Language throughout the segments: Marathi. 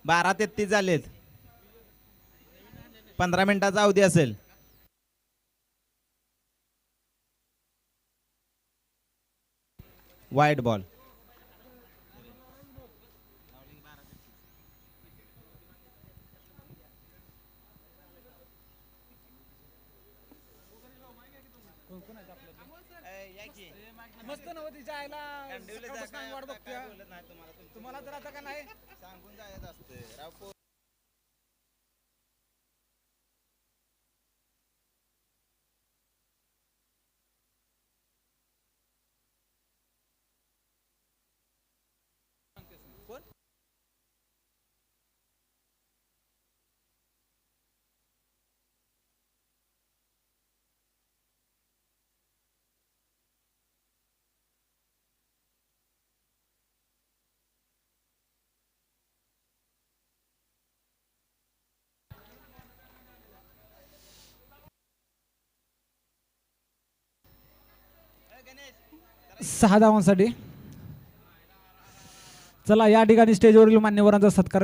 12:33 झालेत. 15 मिनिटाचा अवधी असेल. वाईट बॉल. मस्त नव्हती जायला वाट बघतोय तुम्हाला तर आता का नाही सांगून जायचं असतं राव. सहा धावांसाठी. चला या ठिकाणी स्टेजवरील मान्यवरांचा सत्कार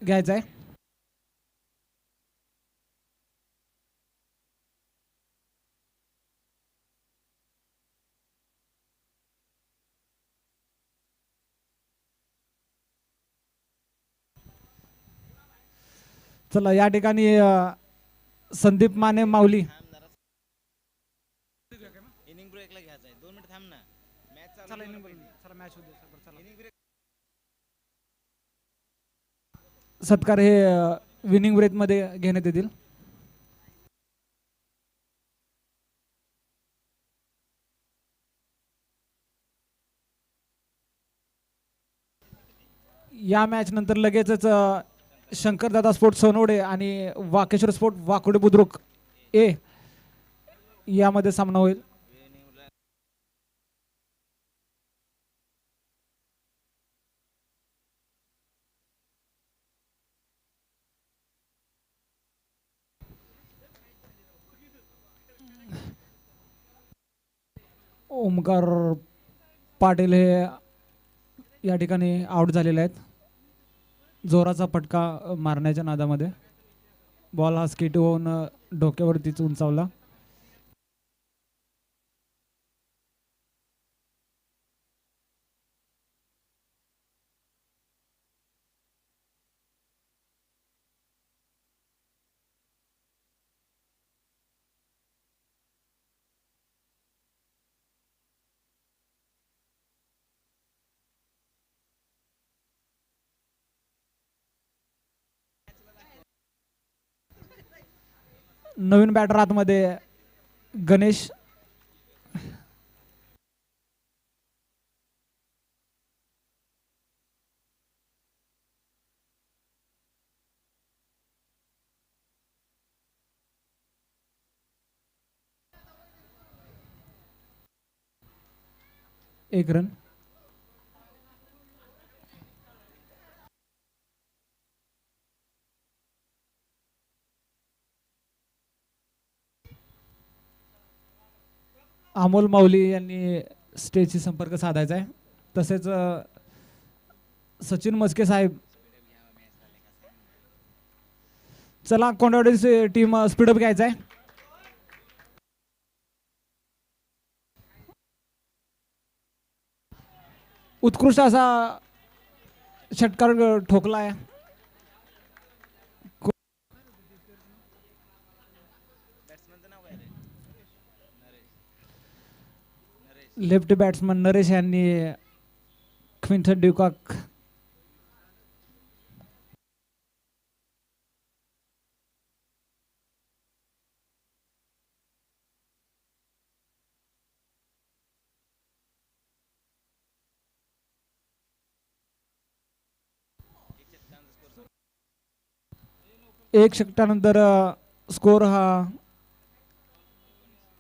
घ्यायचा आहे. चला या ठिकाणी संदीप माने माऊली. इनिंग ब्रेकला घ्यायचा आहे. 2 मिनिट थांब ना. मॅच चालू. चला मॅच होऊ दे. सत्कार हे विनिंग ब्रेक मध्ये घेण्यात येतील. या मॅच नंतर लगेचच शंकरदादा स्पोर्ट सोनवडे आणि वाकेश्वर स्पोर्ट वाकोडे बुद्रुक ए यामध्ये सामना होईल. ओमकार पाटील हे या ठिकाणी आउट झालेले आहेत. जोराचा फटका मारण्याच्या नादामध्ये बॉल हा स्किट होऊन डोक्यावरतीच उंचावला. नवीन बॅटर आतमध्ये गणेश. एक रन. अमोल माऊली यांनी स्टेजशी संपर्क साधायचा आहे. तसेच सचिन मस्के साहेब. चला कोंडवाडीची टीम स्पीडअप घ्यायचा आहे. उत्कृष्ट असा षटकार ठोकला आहे. लेफ्ट बॅट्समन नरेश यांनी क्विंटन ड्युकॉक. एक षटकानंतर स्कोर हा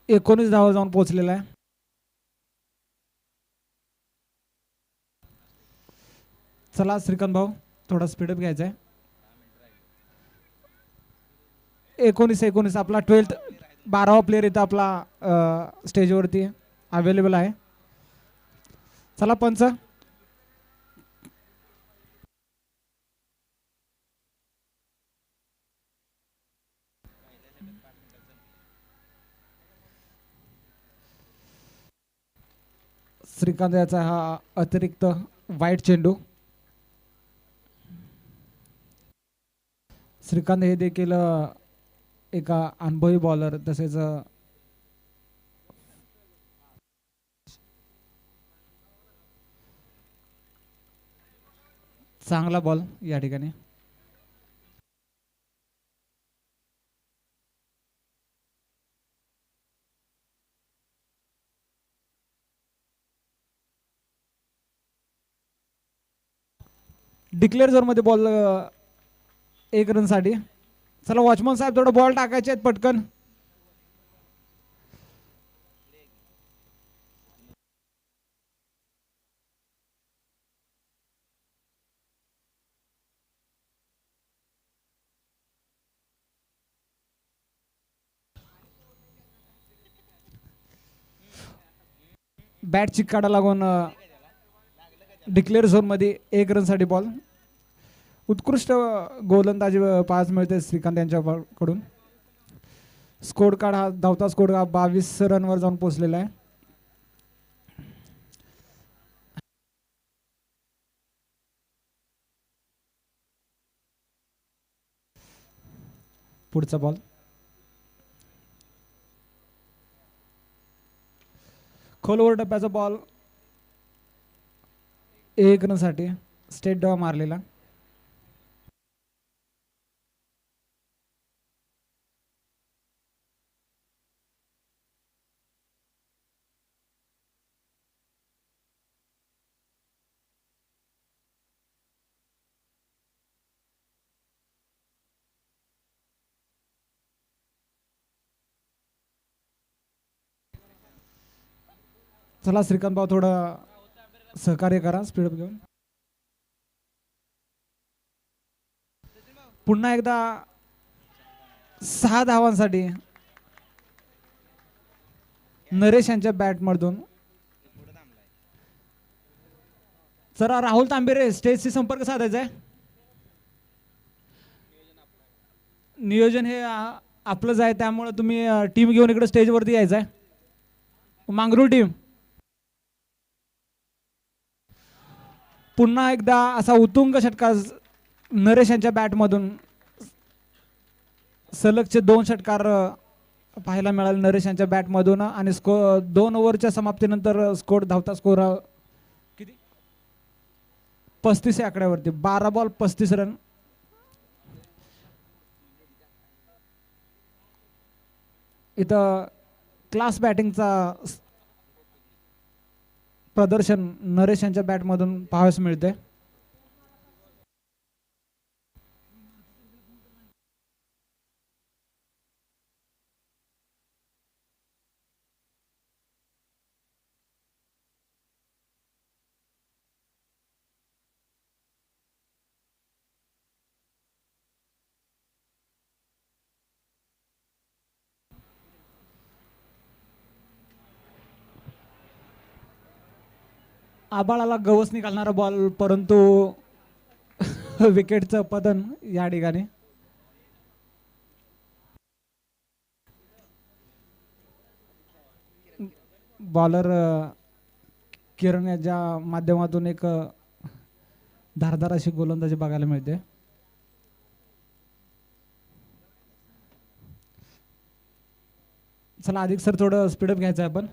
19 धावा जाऊन पोहोचलेला आहे. चला श्रीकांत भाऊ थोडा स्पीडअप घ्यायचा आहे. 19 आपला 12वा प्लेयर इथं आपला स्टेजवरती अवेलेबल आहे. चला पंच. श्रीकांत याचा हा अतिरिक्त वाईट चेंडू. श्रीकांत हे देखील एका अनुभवी बॉलर तसेच चांगला बॉल या ठिकाणी. डिक्लेअर झोन मध्ये बॉल 1 रन साठी. चला वॉचमन साहेब थोडं बॉल टाकायचे आहेत पटकन. बॅट चिक्काडा लागून डिक्लेअर झोन मध्ये 1 रन साठी बॉल. उत्कृष्ट गोलंदाजी पाहायला मिळते श्रीकांत यांच्याकडून. स्कोर कार्ड हा धावता स्कोर 22 रनवर जाऊन पोहोचलेला आहे. पुढचा बॉल खोलवर टप्प्याचा बॉल 1 रन साठी. स्टेट डॉ मारलेला. चला श्रीकांत भाऊ थोडं सहकार्य करा स्पीडअप घेऊन. पुन्हा एकदा 6 धावांसाठी नरेश यांच्या बॅट मधून. चला राहुल तांबेरे स्टेजशी संपर्क साधायचा आहे. नियोजन हे आपलंच आहे त्यामुळे तुम्ही टीम घेऊन इकडे स्टेजवरती यायचं आहे. मांगरूळ टीम पुन्हा एकदा असा उत्तुंग षटकार नरेश यांच्या बॅटमधून. सलगचे 2 षटकार पाहायला मिळाले नरेश यांच्या बॅटमधून आणि 2 ओव्हरच्या समाप्तीनंतर स्कोर धावता स्कोर किती 35 या आकड्यावरती. 12 बॉल 35 रन. इथं क्लास बॅटिंगचा प्रदर्शन नरेश यांच्या बॅटमधून पाहावयास मिळते. आबाळाला गवस निघालणारा बॉल परंतु विकेटचं पतन या ठिकाणी. बॉलर किरण याच्या माध्यमातून एक धारदार अशी गोलंदाजी बघायला मिळते. चला अधिक सर थोडं स्पीडअप घ्यायचं आहे आपण.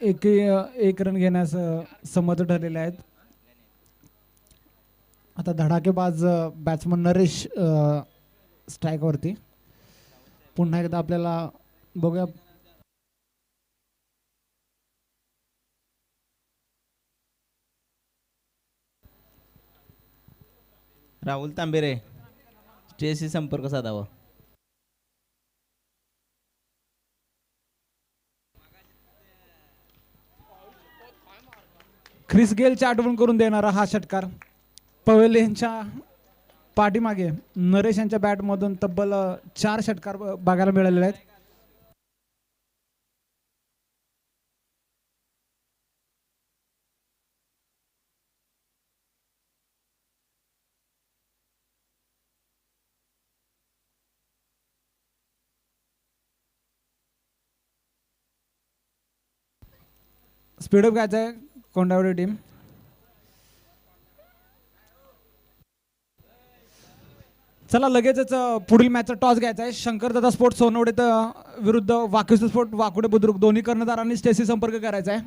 एक रन घेण्यास समर्थ ठरलेले आहेत. आता धडाकेबाज बॅट्समन नरेश स्ट्राईकवरती. पुन्हा एकदा आपल्याला बघूया. राहुल तांबेरे स्टेजशी संपर्क साधावा. ख्रिस गेलची आठवण करून देणारा हा षटकार पवेलियनच्या पाठीमागे नरेश यांच्या बॅटमधून तब्बल 4 षटकार बघायला मिळालेले आहेत. स्पीडअप घ्यायचं आहे कोंडावडी टीम. चला लगेचच पुढील मॅचचा टॉस घ्यायचा आहे. शंकरदादा स्पोर्ट्स सोनवडे विरुद्ध वाकिस्तान स्पोर्ट वाकुडे बुद्रुक दोन्ही कर्णधारांनी स्टेसी संपर्क करायचा आहे.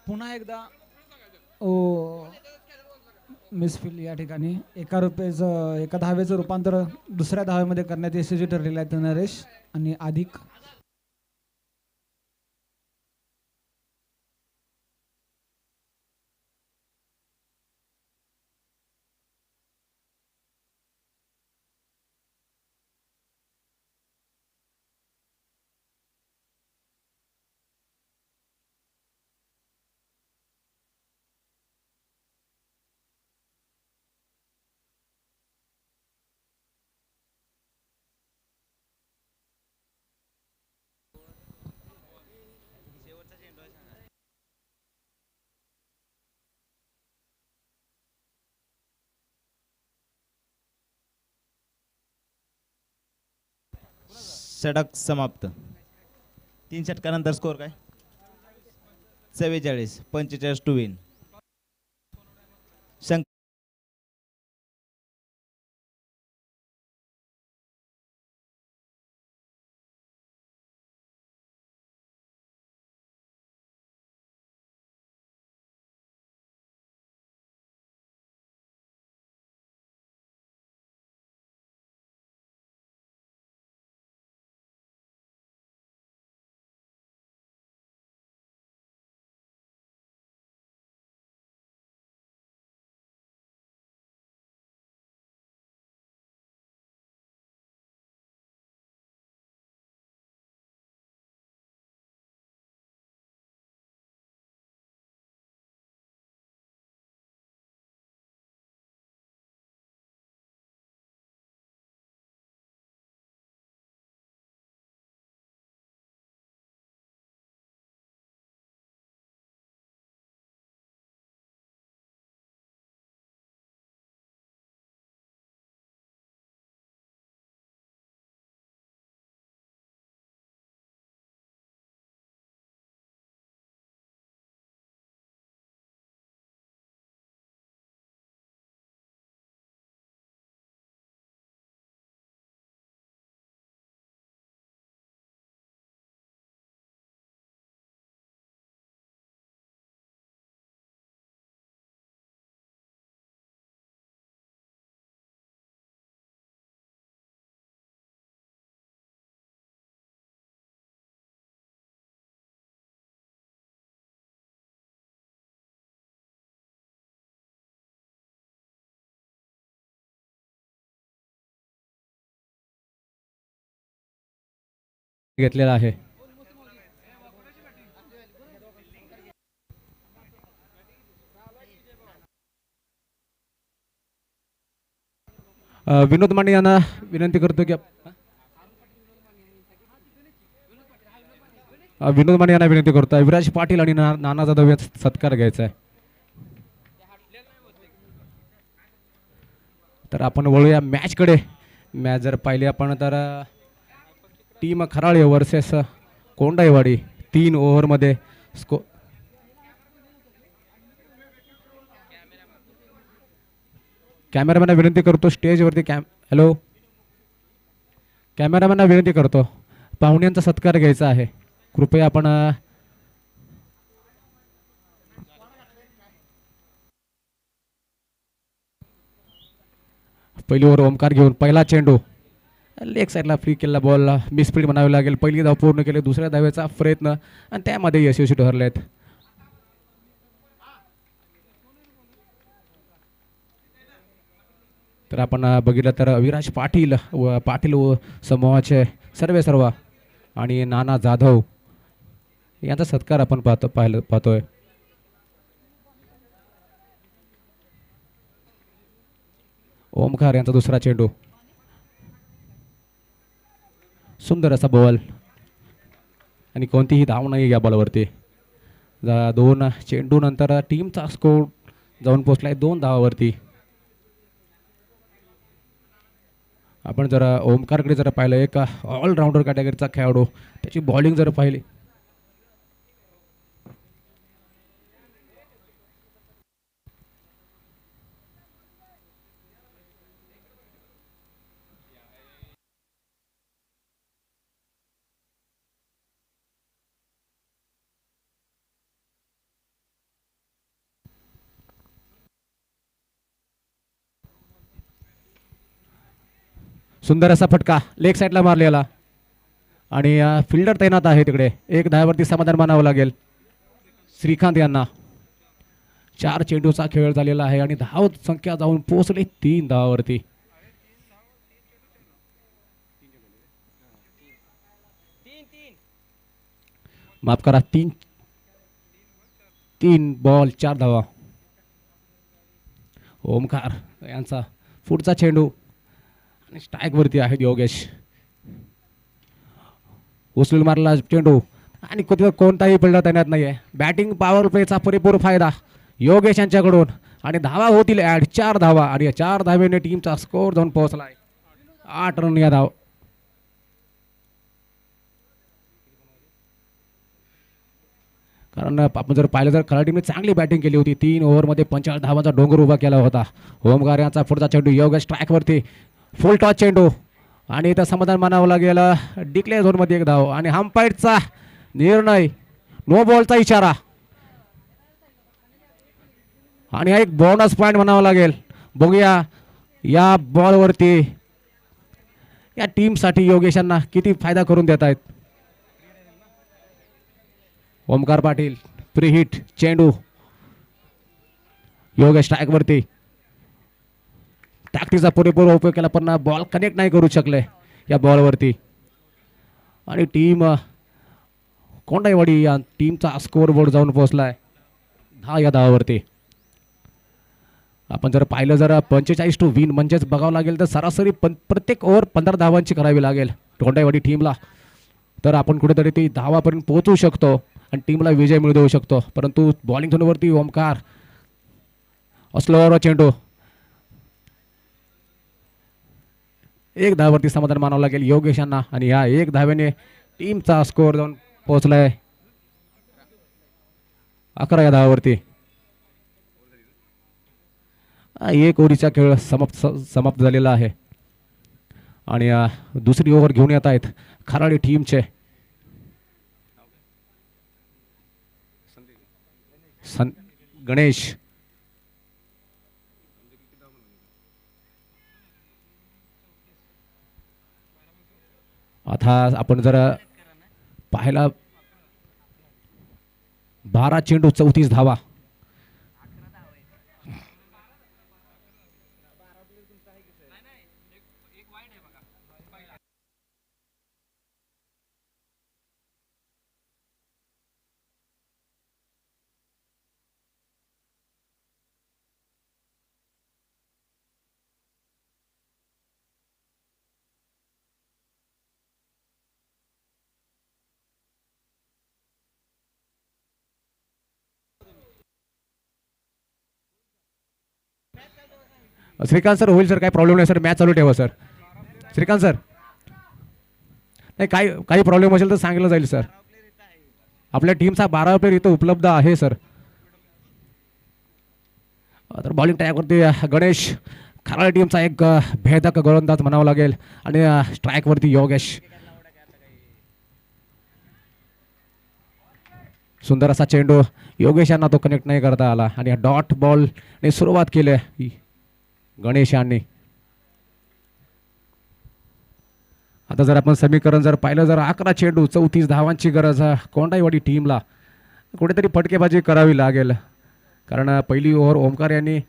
पुन्हा एकदा मिसफिल या ठिकाणी एका धावेचं रूपांतर दुसऱ्या धावेमध्ये करण्यात यशस्वी ठरलेलं आहे नरेश आणि अधिक. षटक समाप्त. 3 षटकानंतर स्कोर काय 44-45 टू विन. घेतलेला आहे. विनोद माने यांना विनंती करतो की विनोद माने यांना विनंती करतो विराज पाटील आणि नाना जाधव यांचा सत्कार घ्यायचा आहे. तर आपण वळूया मॅचकडे. मॅच जर पाहिली आपण तर टीम खराळे वर्सेस कोंडाईवाडी 3 ओव्हरमध्ये स्कोर. कॅमेरामॅनला विनंती करतो स्टेजवरती हॅलो कॅमेरामॅनला विनंती करतो पाहुण्यांचा सत्कार घ्यायचा आहे. कृपया आपण पहिली ओव्हर ओमकार घेऊन पहिला चेंडू लेग साईडला फ्री केलेला बॉल मिसफील्ड म्हणावे लागेल. पहिली धाव पूर्ण केली. दुसऱ्या धावेचा प्रयत्न आणि त्यामध्ये यशस्वी ठरलेत. तर आपण बघितलं तर अविराज पाटील व पाटील व समूहाचे सर्व आणि नाना जाधव यांचा सत्कार आपण पाहतोय. ओमकार यांचा दुसरा चेंडू, सुंदर असा बॉल आणि कोणतीही धाव नाही या बॉलवरती. 2 चेंडू नंतर टीमचा स्कोर जाऊन पोचलाय 2 धावावरती. आपण जर ओमकारकडे जर पाहिलं, एक ऑलराऊंडर कॅटेगरीचा खेळाडू, त्याची बॉलिंग जर पाहिली सुंदर असा फटका लेग साईडला मारलेला आणि फिल्डर तैनात आहे तिकडे. 1 धावावरती समाधान मानावं लागेल श्रीकांत यांना. 4 चेंडूचा खेळ झालेला आहे आणि धाव संख्या जाऊन पोहोचले 3 धावावरती. माफ करा, 3 बॉल 4 धावा. ओमकार यांचा पुढचा चेंडू स्ट्राईक वरती आहेत योगेश. उचलून मारला चेंडू आणि कोणताही फिल्डर तैनात नाहीये. बॅटिंग पॉवर प्लेचा पुरेपूर फायदा योगेश यांच्याकडून आणि धावा होतील ऍड 4 धावा आणि 4 धावेने टीमचा स्कोर जाऊन पोहोचलाय 8 रन या धाव. कारण आपण जर पाहिलं तर खराडी टीमने चांगली बॅटिंग केली होती. 3 ओव्हरमध्ये 45 धावांचा डोंगर उभा केला होता. ओमकार यांचा पुढचा चेंडू योगेश स्ट्राईक वरती, फुल टॉस चेंडू आणि इथं समाधान मानावं लागेल. डिक्लेअर झोनमध्ये 1 धाव आणि अंपायरचा निर्णय, नो बॉलचा इशारा आणि एक बोनस पॉइंट म्हणावा लागेल. बघूया या बॉलवरती या टीमसाठी योगेशांना किती फायदा करून देत आहेत. ओमकार पाटील प्रीहिट चेंडू, योगेश स्ट्राईक वरती, टॅक्टिकचा पुरेपूर उपयोग केला पण बॉल कनेक्ट नाही करू शकले या बॉलवरती आणि टीम कोंडाईवाडी या टीमचा स्कोर बोर्ड जाऊन पोहोचलाय 10 या धावावरती. आपण जर पाहिलं जर 45 टू विन म्हणजेच बघावं लागेल तर सरासरी प्रत्येक ओव्हर 15 धावांची करावी लागेल कोंडाईवाडी टीमला, तर आपण कुठेतरी ती धावापर्यंत पोहोचू शकतो आणि टीमला विजय मिळू देऊ शकतो. परंतु बॉलिंग झोनवरती ओमकार स्लोअर चेंडू, 1 धावावरती समाधान मानावं लागेल योगेशांना आणि या 1 धावेने टीमचा स्कोर जाऊन पोहोचलाय 11 या धावावरती. 1 ओव्हरचा खेळ समाप्त झालेला आहे आणि दुसरी ओव्हर घेऊन येत आहेत खराडी टीमचे गणेश. आता आपण जर पाहायला 12 चेंडू 34 धावा. श्रीकांत सर होईल सर, काय प्रॉब्लेम नाही सर, मॅच चालू ठेवा सर. श्रीकांत सर नाही, काही प्रॉब्लेम असेल तर सांगितलं जाईल सर. आपल्या टीमचा 12 प्लेयर इथं उपलब्ध आहे सर. तर बॉलिंग ट्रॅकवरती गणेश, खराडी टीमचा एक भेदक गोलंदाज म्हणावं लागेल आणि स्ट्राईकवरती योगेश. सुंदर असा चेंडू योगेश यांना तो कनेक्ट नाही करता आला आणि डॉट बॉल ने सुरुवात केली गणेश यांनी. आता जर आपण समीकरण जर पाहिलं जर 11 चेंडू 34 धावांची गरज कोंडाईवाडी टीमला, कुठेतरी फटकेबाजी करावी लागेल कारण पहिली ओव्हर ओमकार यांनी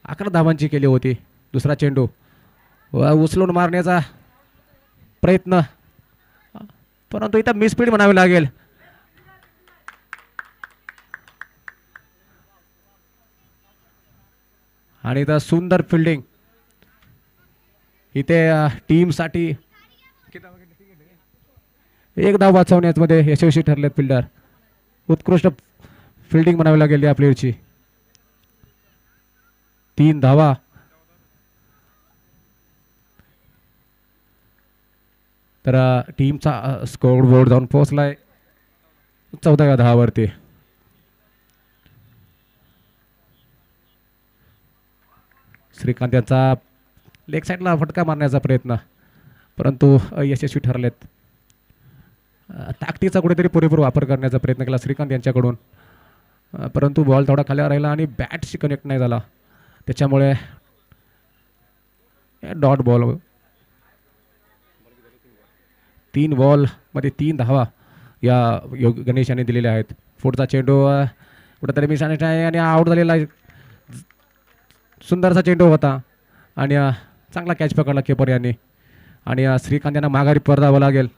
11 धावांची केली होती दुसरा चेंडू उचलून मारण्याचा प्रयत्न, परंतु इथं मिसफील्ड म्हणावी लागेल. आणि इथं सुंदर फिल्डिंग इथे टीमसाठी. एक धाव वाचवण्यामध्ये यशस्वी ठरलेत फिल्डर. उत्कृष्ट फिल्डिंग म्हणावी लागेल या प्लेयरची. 3 धावा. तर टीमचा स्कोर बोर्ड जाऊन पोहोचलाय 14व्या धावावरती. श्रीकांत यांचा लेग साईडला फटका मारण्याचा प्रयत्न, परंतु अयशस्वी ठरलेत. ताकदीचा कुठेतरी पुरेपूर वापर करण्याचा प्रयत्न केला श्रीकांत यांच्याकडून, परंतु बॉल थोडा खाली राहिला आणि बॅटशी कनेक्ट नाही झाला, त्याच्यामुळे डॉट बॉल. 3 बॉलमध्ये 3 धावा या गणेश यांनी दिलेल्या आहेत. पुढचा चेंडू कुठेतरी मिस आहे आणि आउट झालेला आहे. सुंदरसा चेंडू होता आणि चांगला कॅच पकडला केपर यांनी. आणि श्रीकांत यांना माघारी परतावं लागेल.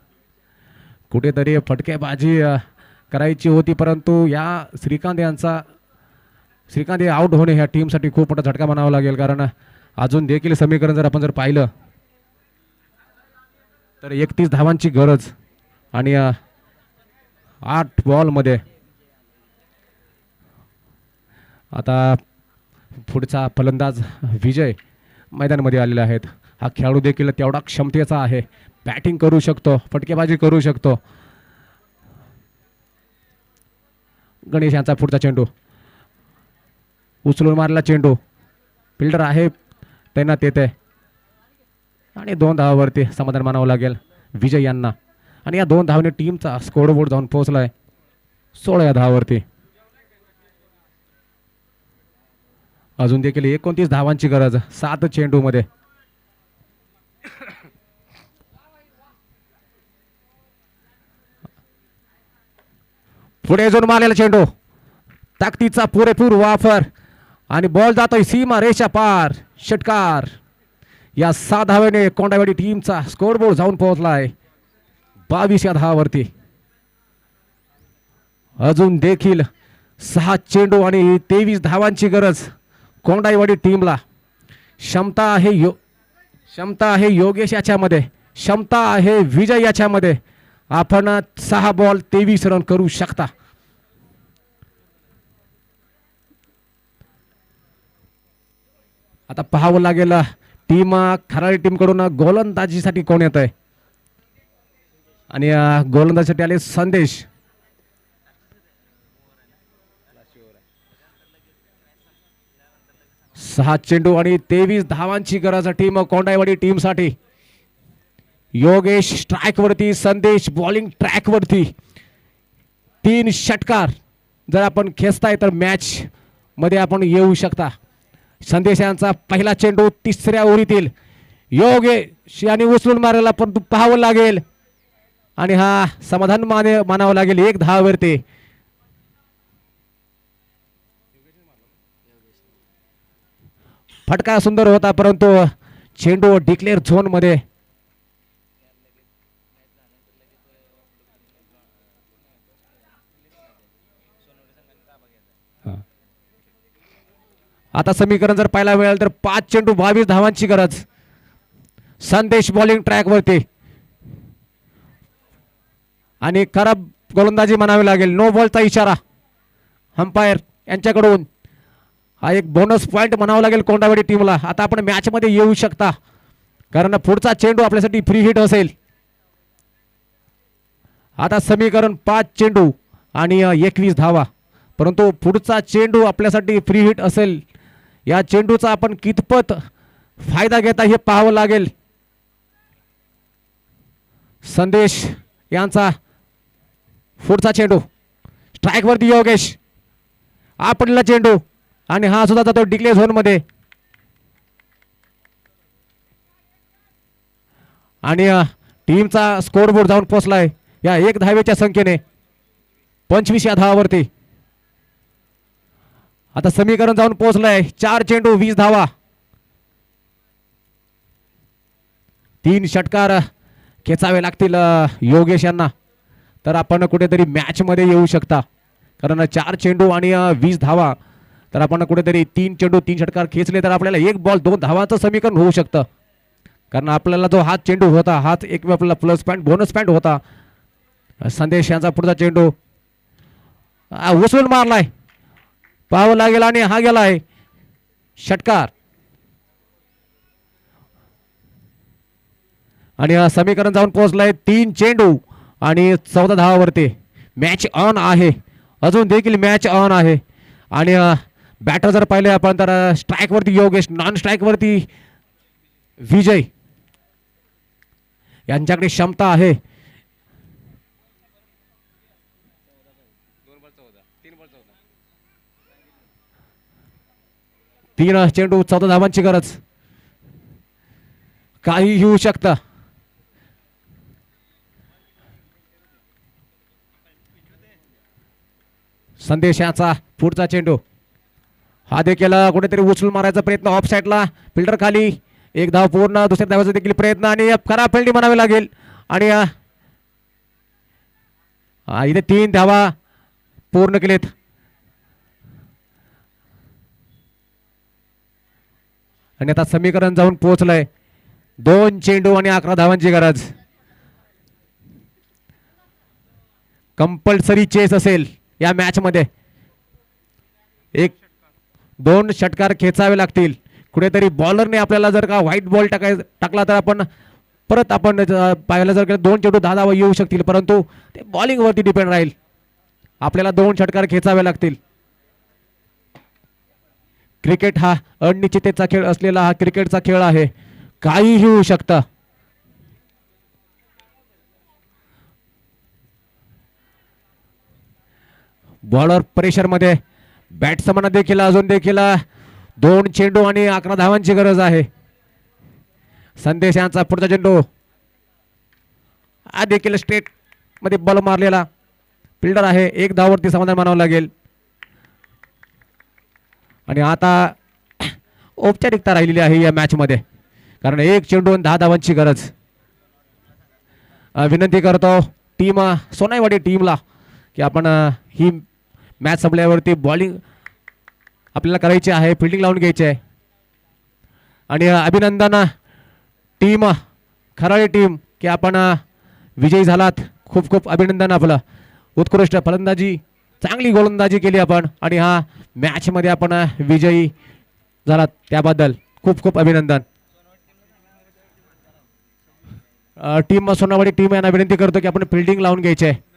कुठेतरी फटकेबाजी करायची होती, परंतु या श्रीकांत हे आउट होणे ह्या टीमसाठी खूप मोठा झटका म्हणावा लागेल. कारण अजून देखील समीकरण जर आपण पाहिलं तर 31 धावांची गरज आणि 8 बॉलमध्ये. आता पुढचा फलंदाज विजय मैदानामध्ये आलेला आहेत. हा खेळाडू देखील तेवढा क्षमतेचा आहे, बॅटिंग करू शकतो, फटकेबाजी करू शकतो. गणेश यांचा पुढचा चेंडू उचलून मारला चेंडू, फिल्डर आहे तैनात येते आणि 2 धावावरती समाधान मानावं लागेल विजय यांना. आणि या 2 धावाने टीमचा स्कोर बोर्ड जाऊन पोहोचलाय 16 धावावरती. अजून देखील 29 धावांची गरज 7 चेंडू मध्ये. पुढे जाऊन मारलेला चेंडू, ताकदीचा पुरेपूर वापर आणि बॉल जातोय सीमा रेषा पार, षटकार. या 6 धावेने कोंडावाडी टीमचा स्कोरबोर्ड जाऊन पोहोचलाय 22 धावावरती. अजून देखील 6 चेंडू आणि 23 धावांची गरज कोंडाईवाडी टीमला. क्षमता आहे योगेश याच्यामध्ये, क्षमता आहे विजय याच्यामध्ये. आपण 6 बॉल 23 रन करू शकता. आता पाहावं लागेल टीम खराडी टीम कडून गोलंदाजीसाठी कोण येत आहे. आणि गोलंदाजीसाठी आले संदेश. सहा चेंडू आणि 23 धावांची गरज टीम कोंडाईवाडी टीम साठी. योगेश स्ट्राइक वरती, संदेश बॉलिंग ट्रॅक वरती. 3 षटकार जर आपण खेचताय तर मॅच मध्ये आपण येऊ शकता. संदेश यांचा पहिला चेंडू 3ऱ्या ओव्हरीतील योगेश यांनी उचलून मारला, पण पाहावं लागेल आणि हा समाधान मानावं लागेल 1 धावावरती. फटका सुंदर होता, परंतु चेंडू डिक्लेअर झोन मध्ये. आता समीकरण जर पाहायला मिळालं तर 5 चेंडू 22 धावांची गरज. संदेश बॉलिंग ट्रॅक वरती आणि खराब गोलंदाजी म्हणावी लागेल. नो बॉलचा इशारा अंपायर यांच्याकडून. हा एक बोनस पॉइंट म्हणावा लागेल कोंडावाडी टीमला. आता आपण मॅच मध्ये येऊ शकता, कारण पुढचा चेंडू आपल्यासाठी फ्री हिट असेल. आता समीकरण 5 चेंडू आणि 21 धावा, परंतु पुढचा चेंडू आपल्यासाठी फ्री हिट असेल. या चेंडूचा आपण कितपत फायदा घेता हे पाहावं लागेल. संदेश यांचा पुढचा चेंडू स्ट्राइक वरती योगेश. आपला चेंडू आणि हा सुद्धा जातो डिक्लेअर झोन मध्ये. आणि टीमचा स्कोर बोर्ड जाऊन पोहोचलाय या 1 धावेच्या संख्येने 25 या धावावरती. आता समीकरण जाऊन पोहोचलंय 4 चेंडू 20 धावा. 3 षटकार खेचावे लागतील योगेश यांना, तर आपण कुठेतरी मॅचमध्ये येऊ शकता. कारण 4 चेंडू आणि 20 धावा, तर आपण कुठेतरी 3 चेंडू 3 षटकार खेचले तर आपल्याला 1 बॉल 2 धावांचं समीकरण होऊ शकतं. कारण आपल्याला जो हाच चेंडू होता, हाच एक आपल्याला प्लस पॉईंट बोनस पॉईंट होता. संदेश यांचा पुढचा चेंडू उचलून मारलाय, पाहावं लागेल आणि हा गेलाय षटकार. आणि समीकरण जाऊन पोहोचलाय 3 चेंडू आणि 14 धावावरती. मॅच ऑन आहे, अजून देखील मॅच ऑन आहे. आणि बॅटर जर पाहिले आपण तर स्ट्राईक वरती योगेश, नॉन स्ट्राईक वरती विजय. यांच्याकडे क्षमता आहे. 3 चेंडू 14 धावांची गरज, काही होऊ शकतं. संदेश यांचा पुढचा चेंडू, हा देखील कुठेतरी उचलून मारायचा प्रयत्न ऑफ साईडला, फिल्डर खाली, 1 धाव पूर्ण, दुसऱ्या धावाचा देखील प्रयत्न आणि खराब फिल्डिंग म्हणावी लागेल. आणि इथे 3 धावा पूर्ण केलेत. आणि आता समीकरण जाऊन पोहोचलंय 2 चेंडू आणि 11 धावांची गरज. कंपल्सरी चेस असेल या मॅच मध्ये. 1-2 षटकार खेचावे लागतील. कुठेतरी बॉलरने आपल्याला जर का व्हाईट बॉल टाकला तर आपण परत पाहायला जर 2 चेंडू 10 धावा येऊ शकतील, परंतु ते बॉलिंग वरती डिपेंड राहील. आपल्याला 2 षटकार खेचावे लागतील. क्रिकेट हा अनिश्चिततेचा खेळ असलेला हा क्रिकेटचा खेळ आहे, काहीही होऊ शकतं. बॉलर प्रेशर मध्ये, बॅट्समन देखील अजून देखील 2 चेंडू आणि 11 धावांची गरज आहे. संदेश यांचा पुढचा चेंडू, हा देखील स्ट्रेट मध्ये बॉल मारलेला, फिल्डर आहे, 1 धावावरती समाधान मानावं लागेल. आणि आता औपचारिकता राहिलेली आहे या मॅच मध्ये, कारण 1 चेंडू आणि 10 धावांची गरज. विनंती करतो टीम सोनाईवाडी टीमला की आपण ही मॅच संपल्यावरती बॉलिंग आपल्याला करायची आहे, फिल्डिंग लावून घ्यायची आहे. आणि अभिनंदन टीम खराळे टीम की आपण विजयी झालात. खूप खूप अभिनंदन. आपलं उत्कृष्ट फलंदाजी, चांगली गोलंदाजी केली आपण आणि हा मॅच मध्ये आपण विजयी झालात, त्याबद्दल खूप खूप अभिनंदन. टीम सोनावाडी टीम यांना विनंती करतो की आपण फिल्डिंग लावून घ्यायची आहे.